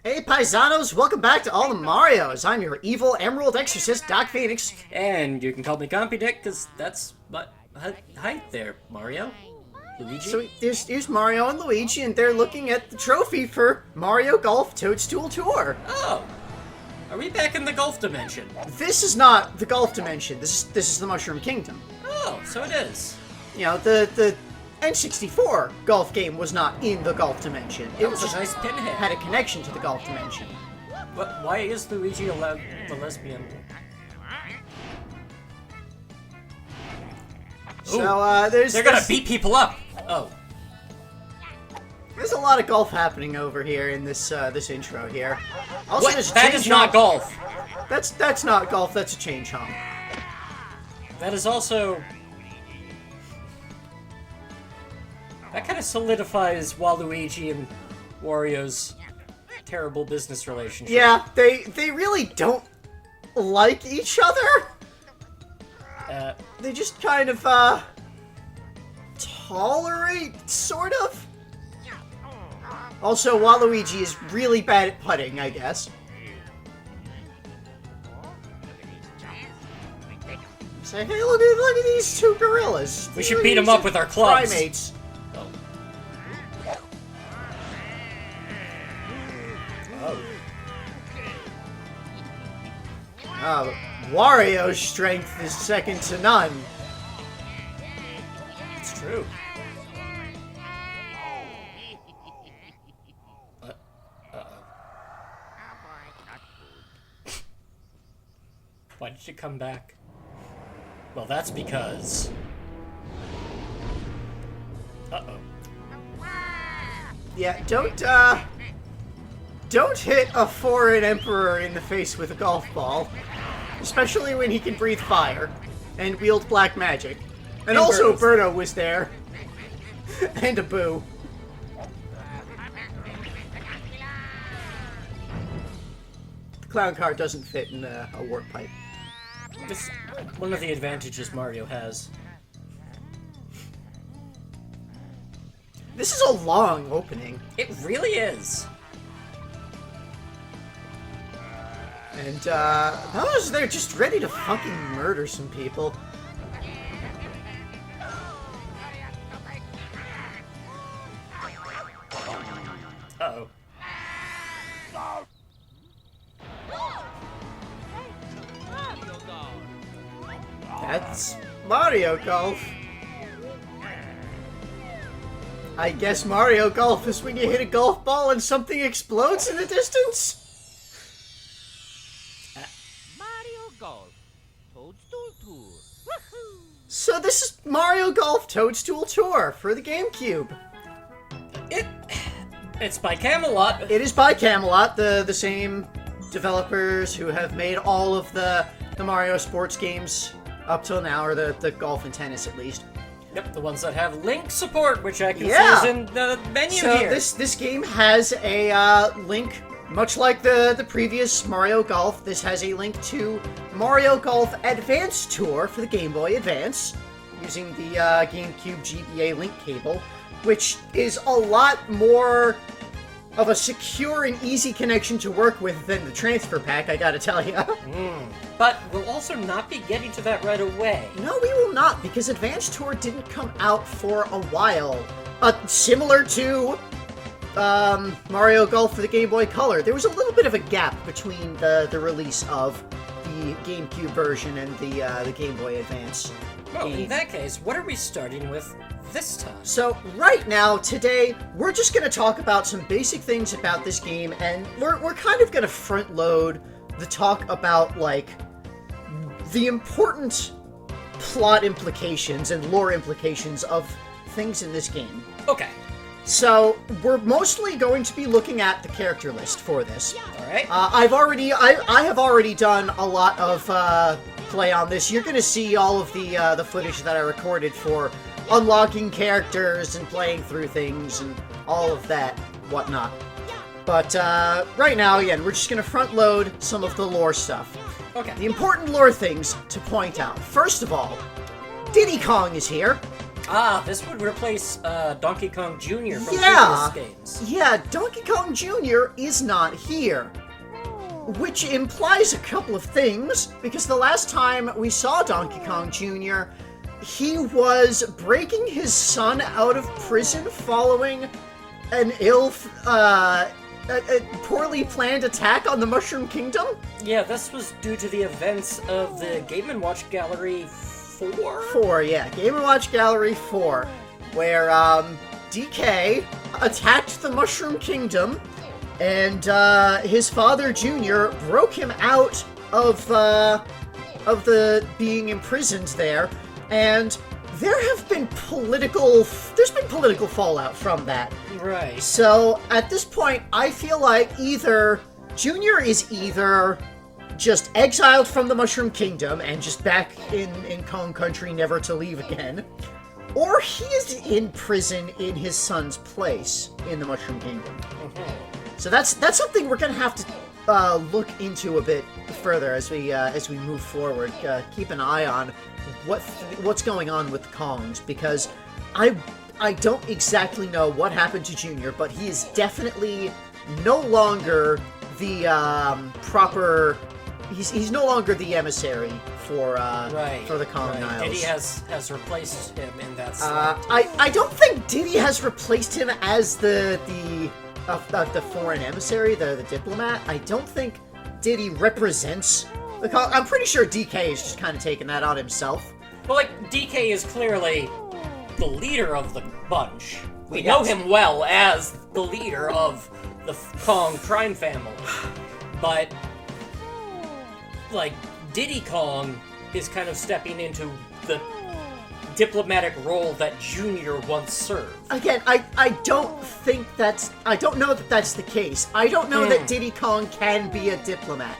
Hey Paisanos, welcome back to All the Marios. I'm your evil Emerald Exorcist, Doc Phoenix. And you can call me Compy Dick, because that's what... Hi there, Mario. Luigi? So here's Mario and Luigi, and they're looking at the trophy for Mario Golf Toadstool Tour. Oh! Are we back in the golf dimension? This is not the golf dimension. This is the Mushroom Kingdom. Oh, so it is. You know, the N64 golf game was not in the golf dimension. It was a nice pinhead. Had a connection to the golf dimension. But why is Luigi allowed the lesbian? So, They're gonna beat people up! Oh. There's a lot of golf happening over here in this this intro here. Also, What? That is not golf! That's not golf, that's a change home. That is also... That kind of solidifies Waluigi and Wario's terrible business relationship. Yeah, they really don't like each other. They just kind of, tolerate, sort of. Also, Waluigi is really bad at putting, I guess. Say, hey, look at these two gorillas. We should beat them up with our clubs. Primates. Wario's strength is second to none. It's true. Why did you come back? Well, that's because... Uh-oh. Yeah, don't hit a foreign emperor in the face with a golf ball. Especially when he can breathe fire and wield black magic. And also Birdo was there. And a Boo. The clown car doesn't fit in a warp pipe. Just one of the advantages Mario has. This is a long opening. It really is. And, those they're just ready to fucking murder some people. Uh-oh. That's Mario Golf. I guess Mario Golf is when you hit a golf ball and something explodes in the distance? Toadstool Tour. Woohoo! So this is Mario Golf Toadstool Tour for the GameCube. It's by Camelot. It is by Camelot, the same developers who have made all of the Mario sports games up till now, or the golf and tennis at least. Yep, the ones that have Link support, which I can see is in the menu here. So this game has a link. Much like the previous Mario Golf, this has a link to Mario Golf Advance Tour for the Game Boy Advance, using the GameCube GBA link cable, which is a lot more of a secure and easy connection to work with than the transfer pack, I gotta tell you. But we'll also not be getting to that right away. No, we will not, because Advance Tour didn't come out for a while. Similar to... Mario Golf for the Game Boy Color. There was a little bit of a gap between the release of the GameCube version and the Game Boy Advance. Well, in that case, what are we starting with this time? So, right now, today, we're just going to talk about some basic things about this game, and we're kind of going to front load the talk about, like, the important plot implications and lore implications of things in this game. Okay. So, we're mostly going to be looking at the character list for this. Alright. I have already done a lot of play on this. You're going to see all of the footage that I recorded for unlocking characters and playing through things and all of that whatnot. But right now, again, we're just going to front load some of the lore stuff. Okay. The important lore things to point out. First of all, Diddy Kong is here. Ah, this would replace Donkey Kong Jr. from Yeah. previous games. Yeah, Donkey Kong Jr. is not here. Which implies a couple of things, because the last time we saw Donkey Kong Jr., he was breaking his son out of prison following an a poorly planned attack on the Mushroom Kingdom? Yeah, this was due to the events of the Game & Watch Gallery 4? 4, yeah. Game & Watch Gallery 4, where DK attacked the Mushroom Kingdom, and his father, Junior, broke him out of the being imprisoned there, and there's been political fallout from that. Right. So, at this point, I feel like Junior is either just exiled from the Mushroom Kingdom and just back in Kong Country never to leave again, or he is in prison in his son's place in the Mushroom Kingdom. So that's something we're gonna have to look into a bit further as we move forward. Keep an eye on what's going on with the Kongs, because I don't exactly know what happened to Junior, but he is definitely no longer the proper. He's no longer the emissary for the Kong Isles. Diddy has replaced him in that slot. I don't think Diddy has replaced him as the foreign emissary, the diplomat. I don't think Diddy represents the Kong. I'm pretty sure DK is just kind of taking that on himself. Well, like, DK is clearly the leader of the bunch. We Yes. know him well as the leader of the Kong crime family. But, like, Diddy Kong is kind of stepping into the diplomatic role that Junior once served. Again, I don't know that that's the case. I don't know that Diddy Kong can be a diplomat.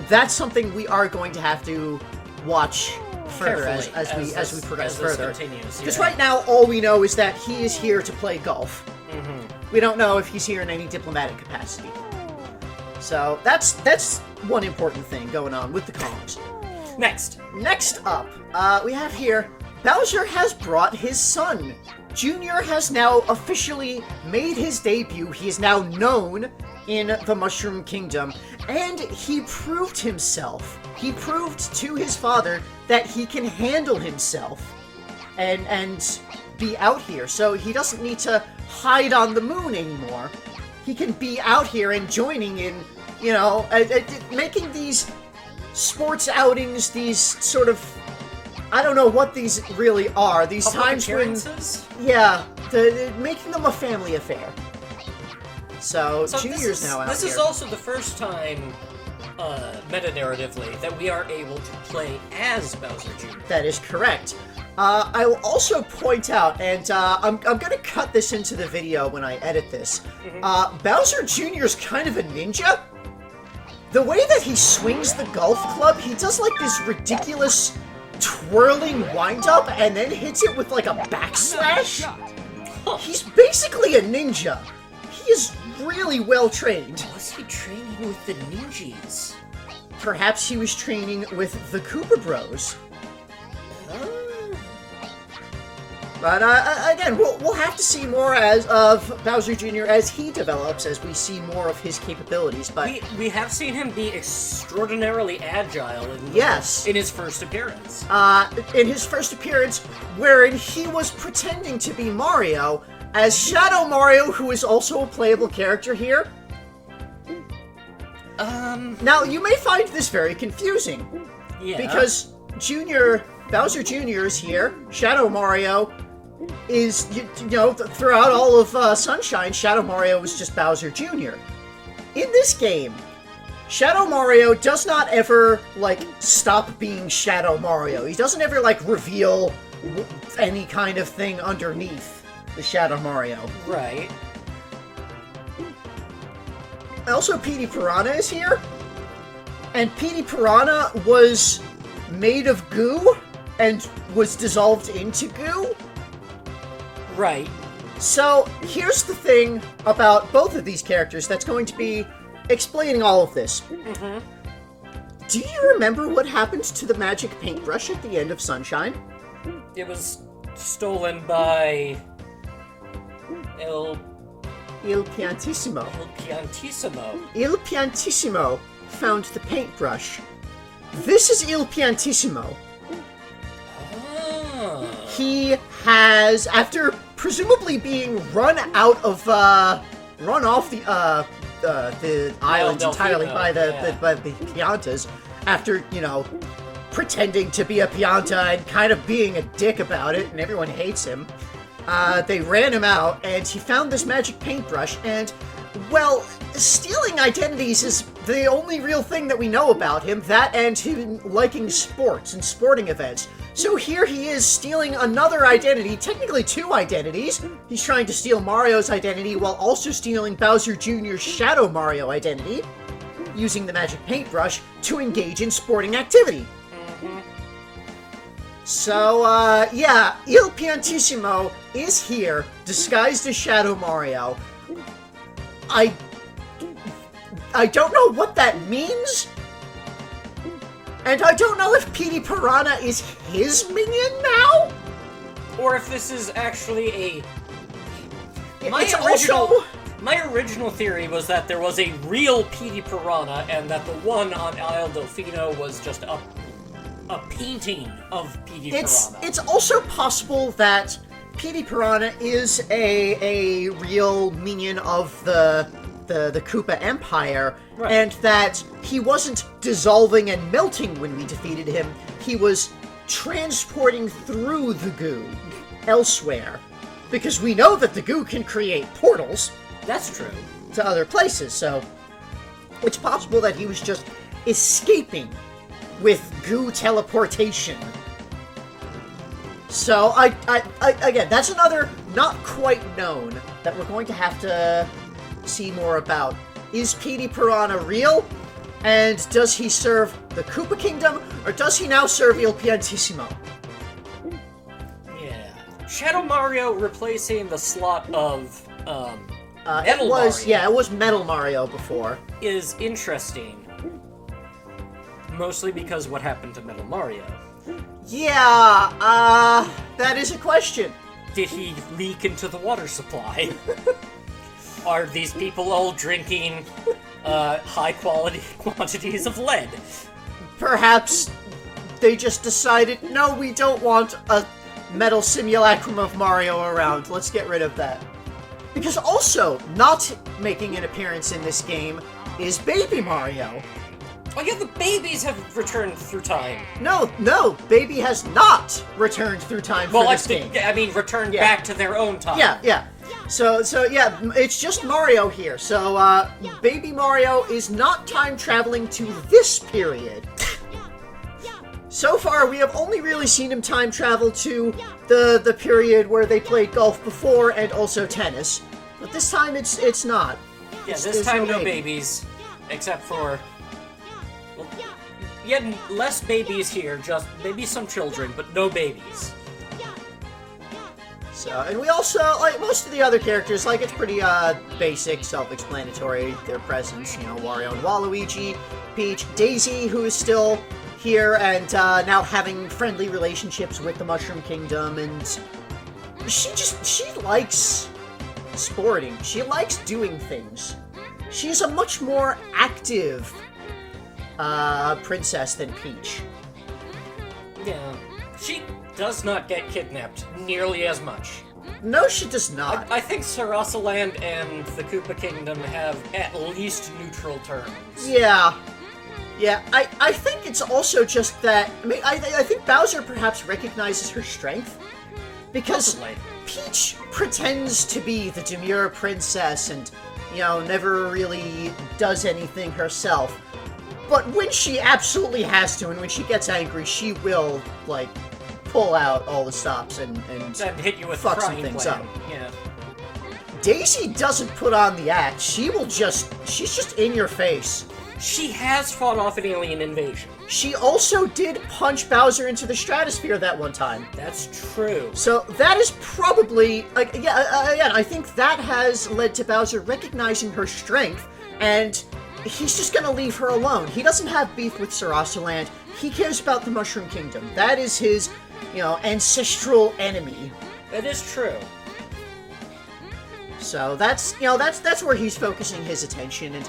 That's something we are going to have to watch further as we progress further. Because right now, all we know is that he is here to play golf. We don't know if he's here in any diplomatic capacity. So that's one important thing going on with the Kongs. Next up, we have here, Bowser has brought his son. Junior has now officially made his debut. He is now known in the Mushroom Kingdom, and he proved himself. He proved to his father that he can handle himself and be out here. So he doesn't need to hide on the moon anymore. He can be out here and joining in, making these sports outings, these sort of, I don't know what these really are. These Public times appearances? making them a family affair. So Junior's now out here. This is also the first time, meta-narratively, that we are able to play as Bowser Jr. That is correct. I will also point out, and I'm going to cut this into the video when I edit this. Bowser Jr. is kind of a ninja. The way that he swings the golf club, he does like this ridiculous twirling wind-up and then hits it with like a backslash. He's basically a ninja. He is really well trained. Was he training with the ninjas? Perhaps he was training with the Koopa Bros. But again, we'll have to see more of Bowser Jr. as he develops, as we see more of his capabilities. But we have seen him be extraordinarily agile in his first appearance. In his first appearance, wherein he was pretending to be Mario as Shadow Mario, who is also a playable character here. Now you may find this very confusing. Yeah. Because Bowser Jr. is here. Shadow Mario is, throughout all of Sunshine, Shadow Mario is just Bowser Jr. In this game, Shadow Mario does not ever, stop being Shadow Mario. He doesn't ever, reveal any kind of thing underneath the Shadow Mario. Right. Also, Petey Piranha is here. And Petey Piranha was made of goo and was dissolved into goo. Right. So, here's the thing about both of these characters that's going to be explaining all of this. Do you remember what happened to the magic paintbrush at the end of Sunshine? It was stolen by Il Piantissimo. El Piantissimo. Il Piantissimo found the paintbrush. This is Il Piantissimo. Ah. He has, after presumably being run off the island entirely by the Piantas, after, pretending to be a Pianta and kind of being a dick about it, and everyone hates him. They ran him out, and he found this magic paintbrush, and, well, stealing identities is the only real thing that we know about him, that and him liking sports and sporting events. So here he is stealing another identity, technically two identities. He's trying to steal Mario's identity while also stealing Bowser Jr.'s Shadow Mario identity, using the magic paintbrush to engage in sporting activity. So, yeah, Il Piantissimo is here, disguised as Shadow Mario. I don't know what that means, and I don't know if Petey Piranha is his minion now? Or if this is actually My original theory was that there was a real Petey Piranha, and that the one on Isle Delfino was just a painting of Petey Piranha. It's also possible that Petey Piranha is a real minion of the Koopa Empire, right, and that he wasn't dissolving and melting when we defeated him. He was transporting through the goo elsewhere, because we know that the goo can create portals. That's true. To other places, so it's possible that he was just escaping with goo teleportation. So, I again, that's another not quite known that we're going to have to see more about. Is Petey Piranha real? And does he serve the Koopa Kingdom, or does he now serve Il Piantissimo? Yeah. Shadow Mario replacing the slot of, Metal Mario. Yeah, it was Metal Mario before. Is interesting. Mostly because what happened to Metal Mario. Yeah, that is a question. Did he leak into the water supply? Are these people all drinking high-quality quantities of lead? Perhaps they just decided, no, we don't want a metal simulacrum of Mario around. Let's get rid of that. Because also, not making an appearance in this game is Baby Mario. Oh yeah, the babies have returned through time. No, Baby has not returned through time for this game. I mean, returned back to their own time. Yeah. So yeah, it's just Mario here. So, Baby Mario is not time traveling to this period. So far, we have only really seen him time travel to the period where they played golf before and also tennis. But this time, it's not. Yeah, this time no babies. Except for... Well, yet less babies here, just maybe some children, but no babies. So, and we also, like most of the other characters, like, it's pretty, basic, self-explanatory, their presence, Wario and Waluigi, Peach, Daisy, who is still here, and, now having friendly relationships with the Mushroom Kingdom, and she likes sporting. She likes doing things. She's a much more active, princess than Peach. Yeah. She does not get kidnapped nearly as much. No, she does not. I think Sarasaland and the Koopa Kingdom have at least neutral terms. Yeah, I think it's also just that... I think Bowser perhaps recognizes her strength. Because Possibly. Peach pretends to be the demure princess and, never really does anything herself. But when she absolutely has to, and when she gets angry, she will, pull out all the stops and hit you with fuck some frying things pan. up. Yeah. Daisy doesn't put on the act. She's just in your face. She has fought off an alien invasion. She also did punch Bowser into the stratosphere that one time. That's true. So that is probably, again, I think that has led to Bowser recognizing her strength, and he's just gonna leave her alone. He doesn't have beef with Sarasaland. He cares about the Mushroom Kingdom. That is his ancestral enemy. It is true. So that's where he's focusing his attention, and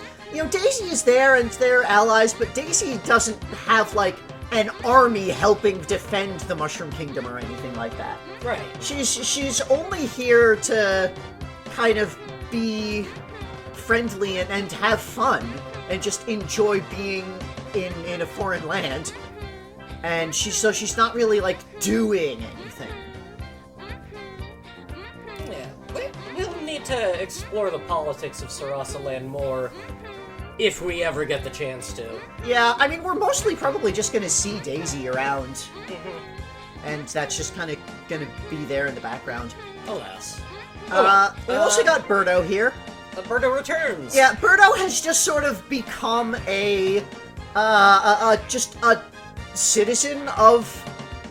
Daisy is there and they're allies, but Daisy doesn't have like an army helping defend the Mushroom Kingdom or anything like that. Right. She's only here to kind of be friendly and have fun and just enjoy being in a foreign land. And she's not really like doing anything. Yeah, we'll need to explore the politics of Sarasa Land more if we ever get the chance to. Yeah, I mean, we're mostly probably just gonna see Daisy around. And that's just kind of gonna be there in the background. Alas. We also got Birdo here. Birdo returns! Yeah, Birdo has just sort of become just a citizen of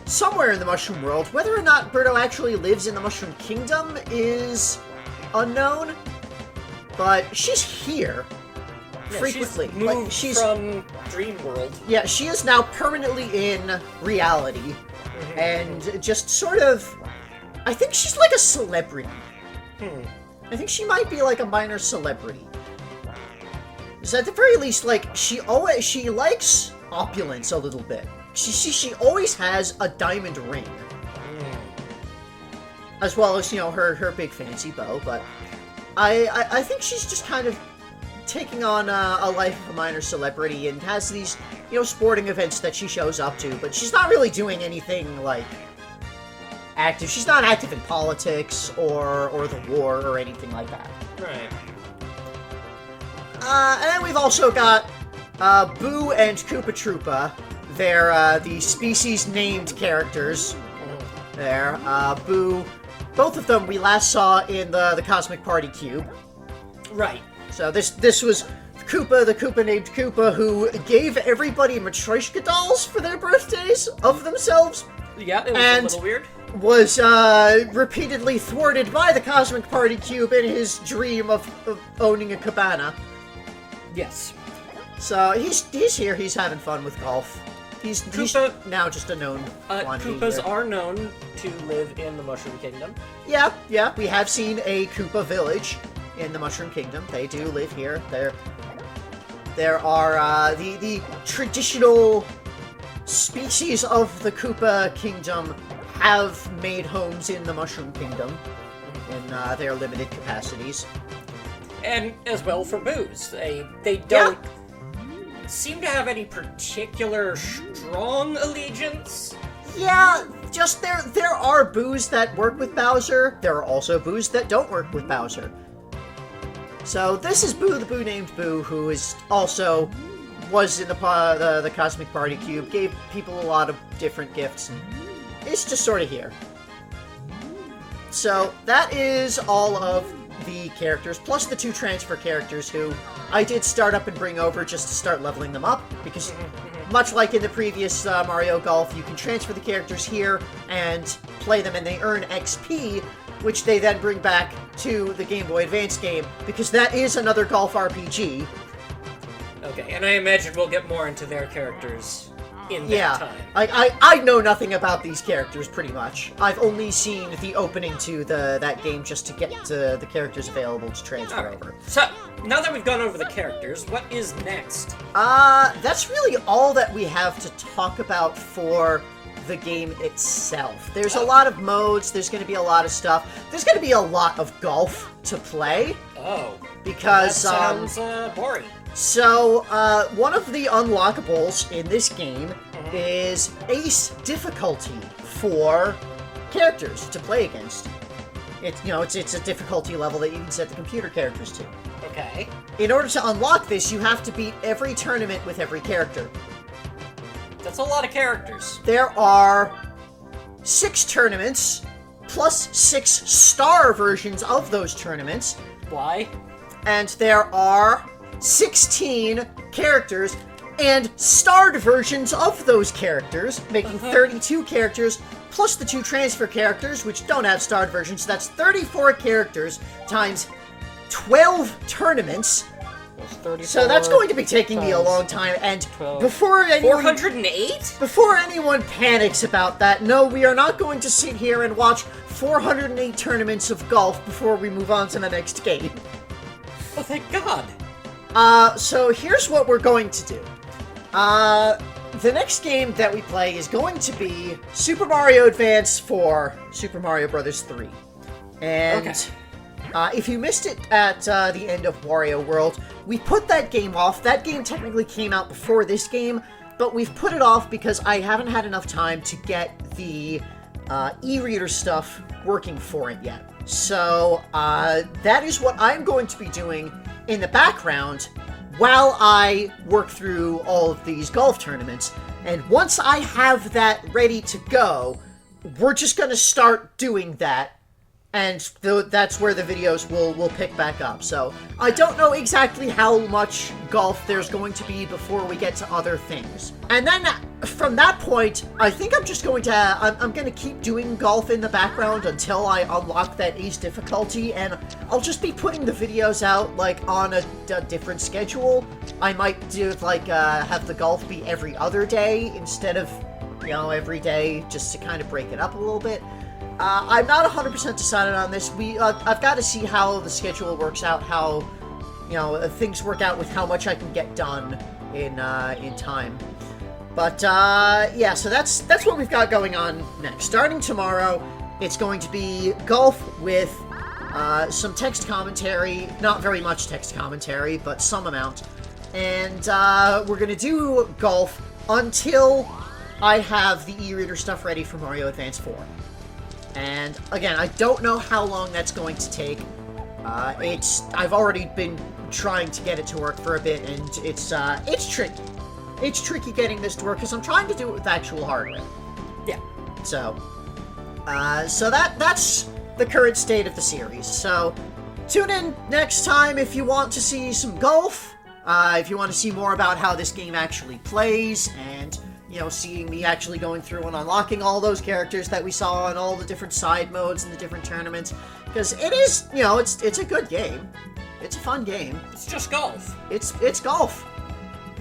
somewhere in the Mushroom World. Whether or not Birdo actually lives in the Mushroom Kingdom is unknown, but she's here. Yeah, Frequently. She's moved from Dream World. Yeah, she is now permanently in reality. And just sort of... I think she's like a celebrity. I think she might be like a minor celebrity. So at the very least, like, she likes opulence a little bit. She always has a diamond ring. As well as, her big fancy bow, but I think she's just kind of taking on a life of a minor celebrity and has these, sporting events that she shows up to, but she's not really doing anything, like, active. She's not active in politics or the war or anything like that. Right. And then we've also got Boo and Koopa Troopa. They're the species-named characters. There. Boo, both of them we last saw in the Cosmic Party Cube. Right. So this was Koopa, the Koopa named Koopa, who gave everybody Matryoshka dolls for their birthdays of themselves. Yeah, it was a little weird. Was repeatedly thwarted by the Cosmic Party Cube in his dream of owning a cabana. Yes. So he's here, he's having fun with golf. He's now just a known quantity Koopas here. are known to live in the Mushroom Kingdom. Yeah, we have seen a Koopa village in the Mushroom Kingdom. They do live here. There are the traditional species of the Koopa Kingdom have made homes in the Mushroom Kingdom in their limited capacities. And as well for Boos. They don't seem to have any particular strong allegiance. Yeah, just there are Boos that work with Bowser. There are also Boos that don't work with Bowser. So this is Boo, the Boo named Boo, who is also was in the Cosmic Party Cube, gave people a lot of different gifts. It's just sort of here. So that is all of the characters, plus the 2 transfer characters who I did start up and bring over just to start leveling them up, because much like in the previous Mario Golf, you can transfer the characters here and play them and they earn XP, which they then bring back to the Game Boy Advance game, because that is another golf RPG. Okay, and I imagine we'll get more into their characters in that time. I know nothing about these characters, pretty much. I've only seen the opening to that game just to get to the characters available to transfer over. So, now that we've gone over the characters, what is next? That's really all that we have to talk about for the game itself. There's a lot of modes, there's going to be a lot of stuff. There's going to be a lot of golf to play. Oh. Because, that sounds boring. So, one of the unlockables in this game is ace difficulty for characters to play against. It's a difficulty level that you can set the computer characters to. Okay. In order to unlock this, you have to beat every tournament with every character. That's a lot of characters. There are 6 tournaments, plus 6 star versions of those tournaments. Why? And there are 16 characters and starred versions of those characters, making 32 characters, plus the 2 transfer characters, which don't have starred versions. So that's 34 characters times 12 tournaments, So that's going to be taking me a long time, and 12, before anyone... 408? Before anyone panics about that, no, we are not going to sit here and watch 408 tournaments of golf before we move on to the next game. Oh, thank God. So here's what we're going to do. The next game that we play is going to be Super Mario Advance for Super Mario Bros. 3. And if you missed it at the end of Wario World, we put that game off. That game technically came out before this game, but we've put it off because I haven't had enough time to get the eReader stuff working for it yet. So that is what I'm going to be doing in the background while I work through all of these golf tournaments. And once I have that ready to go, we're just going to start doing that. And that's where the videos will pick back up. So I don't know exactly how much golf there's going to be before we get to other things. And then from that point, I think I'm just going to I'm going to keep doing golf in the background until I unlock that ace difficulty, and I'll just be putting the videos out like on a different schedule. I might do like have the golf be every other day instead of, you know, every day, just to kind of break it up a little bit. I'm not 100% decided on this. I've got to see how the schedule works out, how, you know, things work out with how much I can get done in time. But, yeah, so that's what we've got going on next. Starting tomorrow, it's going to be golf with some text commentary. Not very much text commentary, but some amount. And we're going to do golf until I have the eReader stuff ready for Mario Advance 4. And again, I don't know how long that's going to take. I've already been trying to get it to work for a bit, and it's tricky. It's tricky getting this to work because I'm trying to do it with actual hardware. Yeah. So that's the current state of the series. So tune in next time if you want to see some golf. If you want to see more about how this game actually plays, and, you know, seeing me actually going through and unlocking all those characters that we saw in all the different side modes and the different tournaments. Because it is, you know, it's a good game. It's a fun game. It's just golf. It's golf.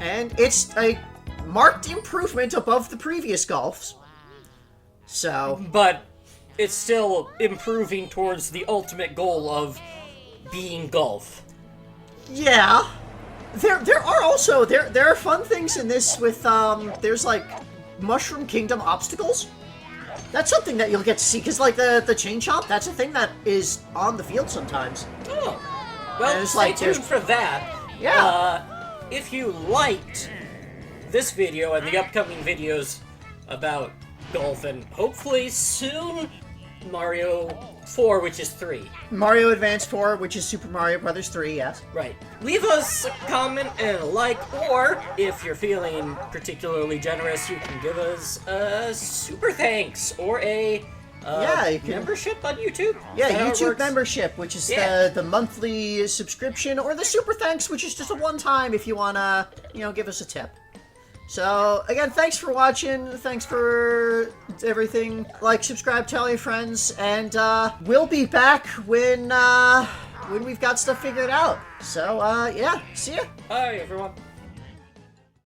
And it's a marked improvement above the previous golfs. So... But it's still improving towards the ultimate goal of being golf. Yeah. There are also, there are fun things in this with, there's, like, Mushroom Kingdom obstacles. That's something that you'll get to see, because, like, the chain chomp, that's a thing that is on the field sometimes. Oh. Well, stay tuned for that. Yeah. If you liked this video and the upcoming videos about golf, and hopefully soon Mario 4, which is 3. Mario Advance 4, which is Super Mario Bros. 3, yes. Right. Leave us a comment and a like, or if you're feeling particularly generous, you can give us a super thanks or a membership on YouTube. Yeah, YouTube membership, which is the monthly subscription, or the super thanks, which is just a one-time if you want to, you know, give us a tip. So, again, thanks for watching, thanks for everything, like, subscribe, tell your friends, and, we'll be back when we've got stuff figured out. So, yeah, see ya! Bye, everyone.